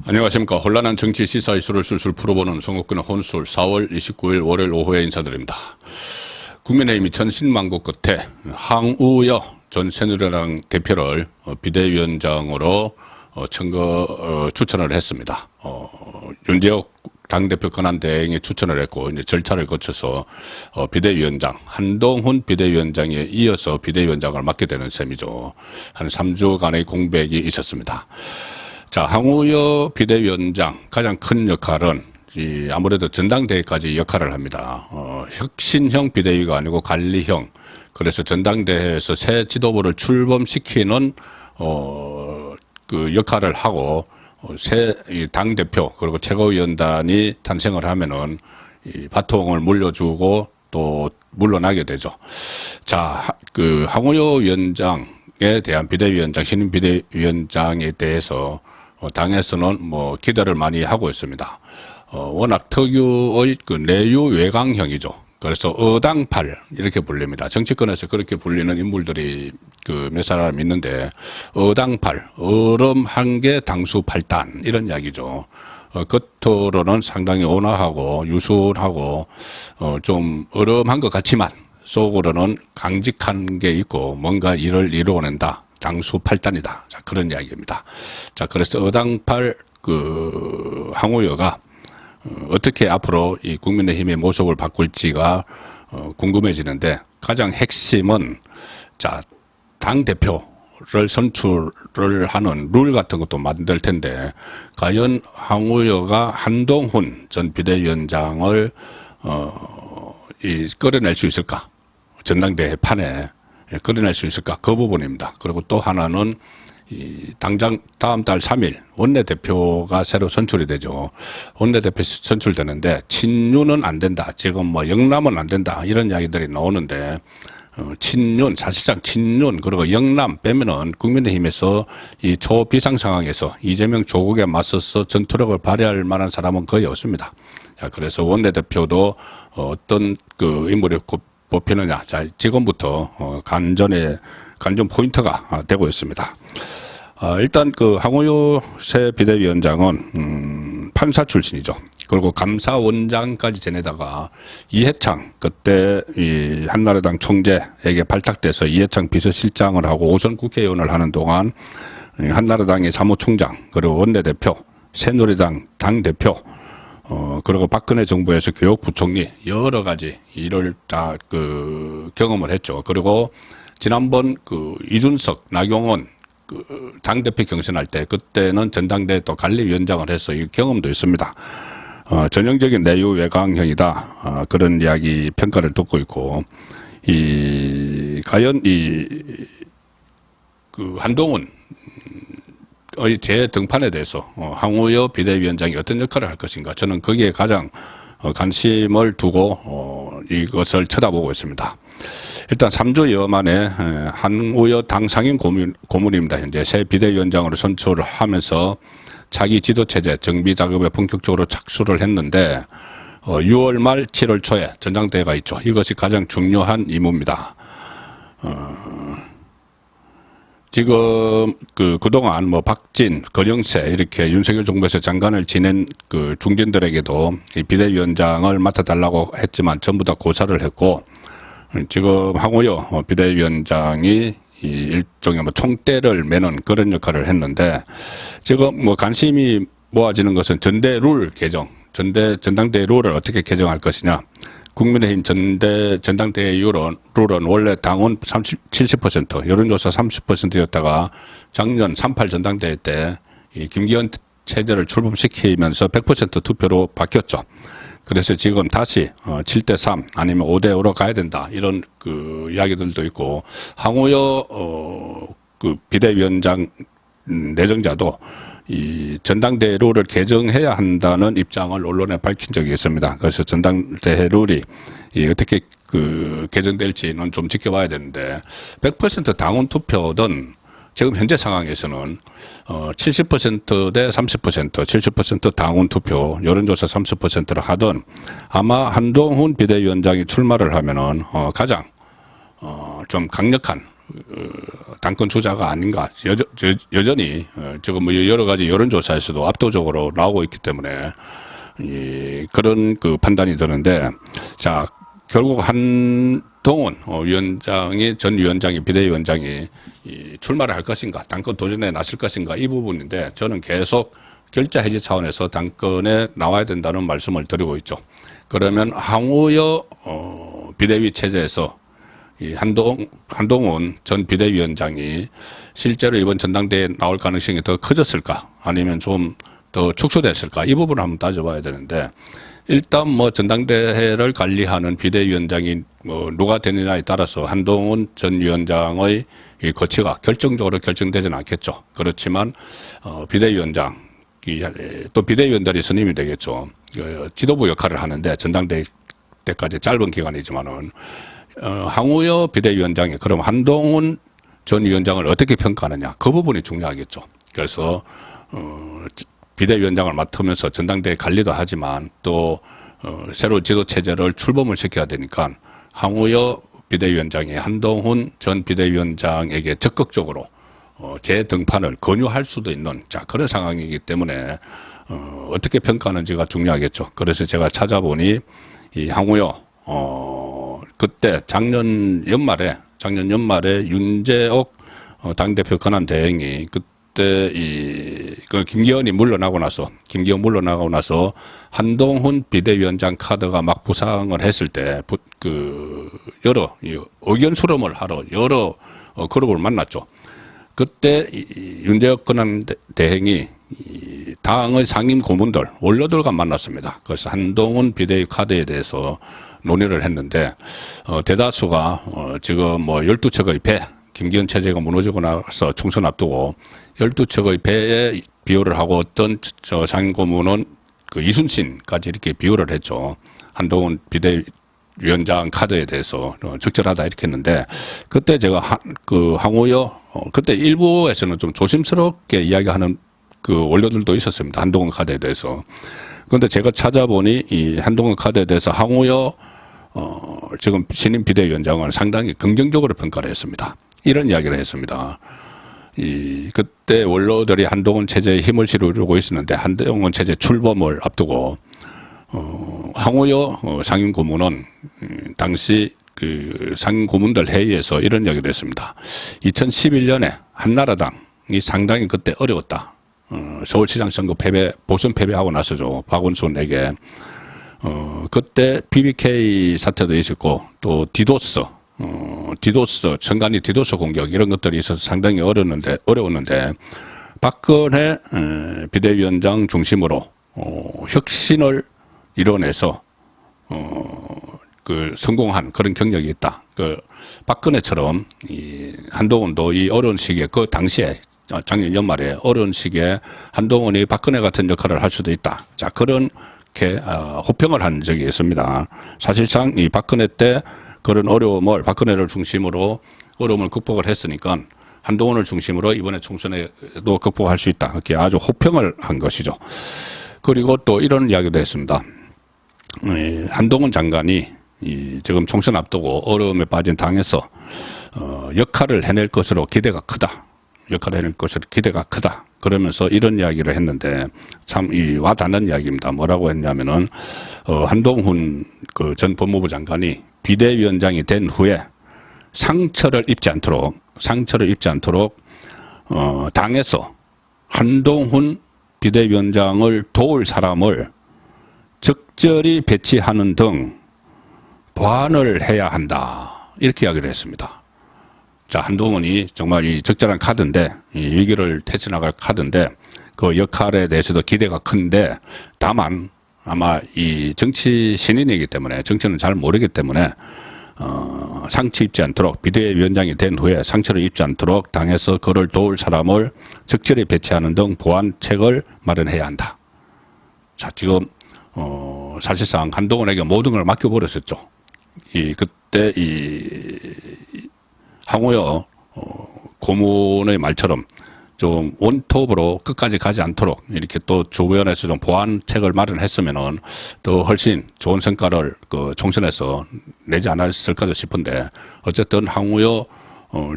안녕하십니까. 혼란한 정치 시사 이슈를 술술 풀어보는 송옥근의 혼술 4월 29일 월요일 오후에 인사드립니다. 국민의힘이 전신망고 끝에 항우여 전 새누리당 대표를 비대위원장으로 추천을 했습니다. 윤재옥 당대표 권한대행이 추천을 했고, 이제 절차를 거쳐서 비대위원장, 한동훈 비대위원장에 이어서 비대위원장을 맡게 되는 셈이죠. 한 3주간의 공백이 있었습니다. 자, 항우여 비대위원장 가장 큰 역할은 아무래도 전당대회까지 역할을 합니다. 혁신형 비대위가 아니고 관리형. 그래서 전당대회에서 새 지도부를 출범시키는 그 역할을 하고 새 당대표 그리고 최고위원단이 탄생을 하면은 이 바통을 물려주고 또 물러나게 되죠. 자, 그 항우여 위원장에 대한 비대위원장, 신임 비대위원장에 대해서 당에서는 뭐 기대를 많이 하고 있습니다. 워낙 특유의 그 내유 외강형이죠. 그래서 어당팔 이렇게 불립니다. 정치권에서 그렇게 불리는 인물들이 그 몇 사람 있는데 어당팔, 얼음 한 개 당수 8단 이런 이야기죠. 겉으로는 상당히 온화하고 유순하고 좀 얼음한 것 같지만 속으로는 강직한 게 있고 뭔가 일을 이루어낸다. 당수 8단이다. 자, 그런 이야기입니다. 자, 그래서 어당팔 그 항우여가 어떻게 앞으로 이 국민의힘의 모습을 바꿀지가 궁금해지는데 가장 핵심은 자, 당대표를 선출을 하는 룰 같은 것도 만들 텐데 과연 항우여가 한동훈 전 비대위원장을 끌어낼 수 있을까? 전당대회 판에 끌어낼 수 있을까? 그 부분입니다. 그리고 또 하나는 당장 다음 달 3일 원내대표가 새로 선출이 되죠. 원내대표 선출되는데 친윤은 안 된다. 지금 뭐 영남은 안 된다. 이런 이야기들이 나오는데 친윤, 사실상 친윤 그리고 영남 빼면은 국민의힘에서 이 초비상 상황에서 이재명 조국에 맞서서 전투력을 발휘할 만한 사람은 거의 없습니다. 자, 그래서 원내대표도 어떤 그 인물이 뽑히느냐. 자, 지금부터 관전 포인트가 되고 있습니다. 일단 그 항우여 새 비대위원장은 판사 출신이죠. 그리고 감사원장까지 지내다가 이해창 그때 이 한나라당 총재에게 발탁돼서 이해창 비서실장을 하고 오선 국회의원을 하는 동안 한나라당의 사무총장 그리고 원내대표 새누리당 당대표 그리고 박근혜 정부에서 교육부총리 여러 가지 일을 다 그 경험을 했죠. 그리고 지난번 그 이준석, 나경원 그 당대표 경선할 때 그때는 전당대회 또 관리위원장을 해서 이 경험도 있습니다. 전형적인 내유 외강형이다. 그런 이야기 평가를 듣고 있고 과연 그 한동훈 재등판에 대해서 항우여 비대위원장이 어떤 역할을 할 것인가 저는 거기에 가장 관심을 두고 이것을 쳐다보고 있습니다. 일단 3주여 만에 항우여 당 상임 고문입니다. 현재 새 비대위원장으로 선출을 하면서 자기 지도체제 정비 작업에 본격적으로 착수를 했는데 6월 말 7월 초에 전당대회가 있죠. 이것이 가장 중요한 임무입니다. 지금 그동안 뭐 박진, 거령세 이렇게 윤석열 정부에서 장관을 지낸 그 중진들에게도 이 비대위원장을 맡아달라고 했지만 전부 다 고사를 했고 지금 항우여 비대위원장이 이 일종의 뭐 총대를 매는 그런 역할을 했는데 지금 뭐 관심이 모아지는 것은 전대 룰 개정, 전당대회 룰을 어떻게 개정할 것이냐. 국민의힘 전당대회 룰은 원래 당원 70%, 여론조사 30%였다가 작년 38 전당대회 때 이 김기현 체제를 출범시키면서 100% 투표로 바뀌었죠. 그래서 지금 다시 7대3 아니면 5대5로 가야 된다. 이런 그 이야기들도 있고 항우여 그 비대위원장 내정자도 이 전당대회 룰을 개정해야 한다는 입장을 언론에 밝힌 적이 있습니다. 그래서 전당대회 룰이 어떻게 그 개정될지는 좀 지켜봐야 되는데 100% 당원 투표든 지금 현재 상황에서는 70%대 30%, 70% 당원 투표, 여론조사 30%를 하든 아마 한동훈 비대위원장이 출마를 하면은 가장 좀 강력한 당권 주자가 아닌가. 여전히 지금 뭐 여러 가지 여론조사에서도 압도적으로 나오고 있기 때문에 그런 그 판단이 드는데, 자, 결국 한동훈 전 위원장이, 비대위원장이 출마를 할 것인가, 당권 도전에 나설 것인가, 이 부분인데, 저는 계속 결자 해지 차원에서 당권에 나와야 된다는 말씀을 드리고 있죠. 그러면 항우여 비대위 체제에서 이 한동훈 전 비대위원장이 실제로 이번 전당대회에 나올 가능성이 더 커졌을까, 아니면 좀 더 축소됐을까, 이 부분을 한번 따져봐야 되는데, 일단 뭐 전당대회를 관리하는 비대위원장이 뭐 누가 되느냐에 따라서 한동훈 전 위원장의 이 거취가 결정적으로 결정되지는 않겠죠. 그렇지만 비대위원장, 또 비대위원들이 선임이 되겠죠. 지도부 역할을 하는데, 전당대회 때까지 짧은 기간이지만은 항우여 비대위원장이 그럼 한동훈 전 위원장을 어떻게 평가하느냐, 그 부분이 중요하겠죠. 그래서 비대위원장을 맡으면서 전당대회 관리도 하지만 또 새로운 지도 체제를 출범을 시켜야 되니까 항우여 비대위원장이 한동훈 전 비대위원장에게 적극적으로 재등판을 권유할 수도 있는, 자, 그런 상황이기 때문에 어떻게 평가하는지가 중요하겠죠. 그래서 제가 찾아보니 이 항우여 그때 작년 연말에 윤재옥 당대표 권한대행이 그때 그 김기현 물러나고 나서 한동훈 비대위원장 카드가 막 부상을 했을 때 여러 의견 수렴을 하러 여러 그룹을 만났죠. 그때 윤재옥 권한대행이 당의 상임 고문들, 원로들과 만났습니다. 그래서 한동훈 비대위 카드에 대해서 논의를 했는데, 대다수가 지금 뭐 12척의 배, 김기현 체제가 무너지고 나서 총선 앞두고 12척의 배에 비유를 하고, 어떤 저 상임 고문은 그 이순신까지 이렇게 비유를 했죠. 한동훈 비대위원장 카드에 대해서 적절하다 이렇게 했는데, 그때 제가 항우여 그때 일부에서는 좀 조심스럽게 이야기하는 그 원료들도 있었습니다. 한동훈 카드에 대해서. 그런데 제가 찾아보니 이 한동훈 카드에 대해서 항우여 지금 신임 비대위원장은 상당히 긍정적으로 평가를 했습니다. 이런 이야기를 했습니다. 그때 원로들이 한동훈 체제에 힘을 실어주고 있었는데, 한동훈 체제 출범을 앞두고 항우여 상임 고문은 당시 그 상임 고문들 회의에서 이런 이야기를 했습니다. 2011년에 한나라당이 상당히 그때 어려웠다. 서울시장 선거 보선 패배하고 나서죠. 박원순에게. 그때 BBK 사태도 있었고, 또 디도스, 정간이 디도스 공격, 이런 것들이 있어서 상당히 어려웠는데, 박근혜 비대위원장 중심으로 혁신을 이뤄내서 성공한 그런 경력이 있다. 박근혜처럼 한동훈도 이 어려운 시기에, 그 당시에 작년 연말에 어려운 시기에 한동훈이 박근혜 같은 역할을 할 수도 있다. 자, 그렇게 호평을 한 적이 있습니다. 사실상 이 박근혜 때 그런 박근혜를 중심으로 어려움을 극복을 했으니까 한동훈을 중심으로 이번에 총선에도 극복할 수 있다. 이렇게 아주 호평을 한 것이죠. 그리고 또 이런 이야기도 했습니다. 한동훈 장관이 지금 총선 앞두고 어려움에 빠진 당에서 역할을 해낼 것으로 기대가 크다. 그러면서 이런 이야기를 했는데, 참 와닿는 이야기입니다. 뭐라고 했냐면은 한동훈 전 법무부 장관이 비대위원장이 된 후에 상처를 입지 않도록 당에서 한동훈 비대위원장을 도울 사람을 적절히 배치하는 등 보완을 해야 한다. 이렇게 이야기를 했습니다. 자, 한동훈이 정말 이 적절한 카드인데, 이 위기를 헤쳐나갈 카드인데, 그 역할에 대해서도 기대가 큰데, 다만 아마 이 정치 신인이기 때문에, 정치는 잘 모르기 때문에 상처 입지 않도록, 비대위원장이 된 후에 상처를 입지 않도록 당에서 그를 도울 사람을 적절히 배치하는 등 보완책을 마련해야 한다. 자, 지금 사실상 한동훈에게 모든 걸 맡겨버렸었죠. 그때 항우여 고문의 말처럼 좀 원톱으로 끝까지 가지 않도록 이렇게 또 주변에서 좀 보완책을 마련했으면은 더 훨씬 좋은 성과를 총선에서 내지 않았을까도 싶은데, 어쨌든 항우여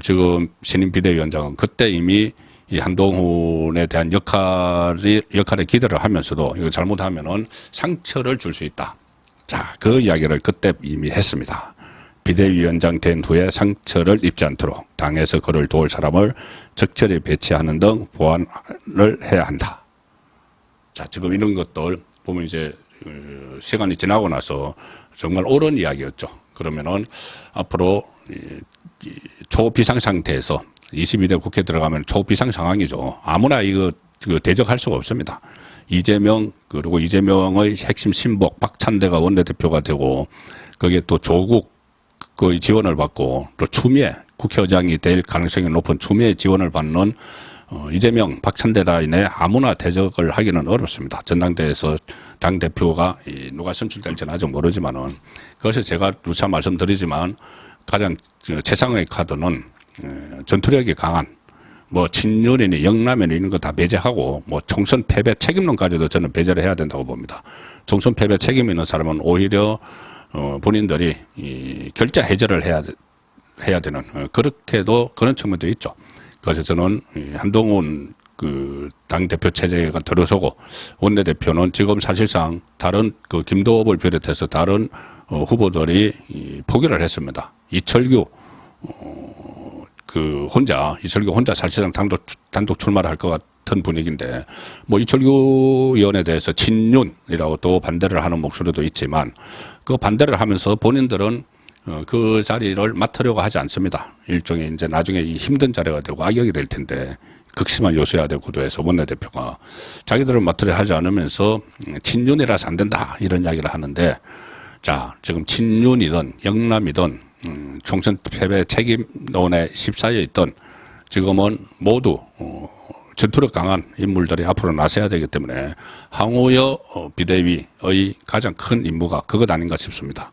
지금 신임 비대위원장은 그때 이미 이 한동훈에 대한 역할에 기대를 하면서도 이거 잘못하면은 상처를 줄 수 있다. 자, 그 이야기를 그때 이미 했습니다. 비대위원장 된 후에 상처를 입지 않도록 당에서 그를 도울 사람을 적절히 배치하는 등 보완을 해야 한다. 자, 지금 이런 것들 보면 이제 시간이 지나고 나서 정말 옳은 이야기였죠. 그러면은 앞으로 초비상 상태에서 22대 국회 들어가면 초비상 상황이죠. 아무나 이거 대적할 수가 없습니다. 이재명 그리고 이재명의 핵심 신복 박찬대가 원내대표가 되고 거기에 또 조국 그 지원을 받고 또 추미애 국회의장이 될 가능성이 높은 추미애 지원을 받는 이재명 박찬대 라인에 아무나 대적을 하기는 어렵습니다. 전당대회에서 당 대표가 누가 선출될지는 아직 모르지만은 그것이 제가 누차 말씀드리지만 가장 최상의 카드는 전투력이 강한 뭐 친윤이니 영남이니 이런 거 다 배제하고 뭐 총선 패배 책임론까지도 저는 배제를 해야 된다고 봅니다. 총선 패배 책임 있는 사람은 오히려 본인들이 결자 해제를 해야 되는 그렇게도 그런 측면도 있죠. 그래서 저는 한동훈 그 당대표 체제가 들어서고 원내대표는 지금 사실상 다른 그 김도읍을 비롯해서 다른 후보들이 포기를 했습니다. 이철규 이철규 혼자 사실상 단독 출마를 할 것 같은 분위기인데, 뭐 이철규 의원에 대해서 친윤이라고 또 반대를 하는 목소리도 있지만, 그 반대를 하면서 본인들은 그 자리를 맡으려고 하지 않습니다. 일종의 이제 나중에 이 힘든 자리가 되고 악역이 될 텐데, 극심한 요소야대 구도에서 원내대표가 자기들을 맡으려 하지 않으면서 친윤이라서 안 된다 이런 이야기를 하는데, 자, 지금 친윤이든 영남이든 총선 패배 책임론에 휩싸여 있던 지금은 모두 전투력 강한 인물들이 앞으로 나서야 되기 때문에 황우여 비대위의 가장 큰 임무가 그것 아닌가 싶습니다.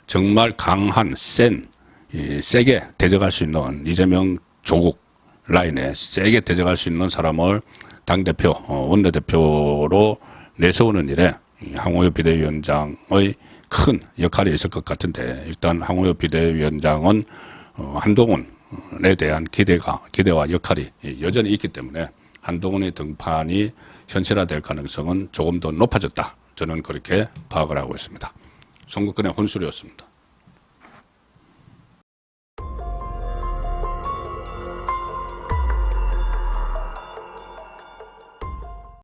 정말 강한 세게 대적할 수 있는 이재명 조국 라인에 세게 대적할 수 있는 사람을 당대표 원내대표로 내세우는 일에 황우여 비대위원장의 큰 역할이 있을 것 같은데, 일단 황우여 비대위원장은 한동훈에 대한 기대와 역할이 여전히 있기 때문에 한동훈의 등판이 현실화될 가능성은 조금 더 높아졌다. 저는 그렇게 파악을 하고 있습니다. 송국근의 혼술이었습니다.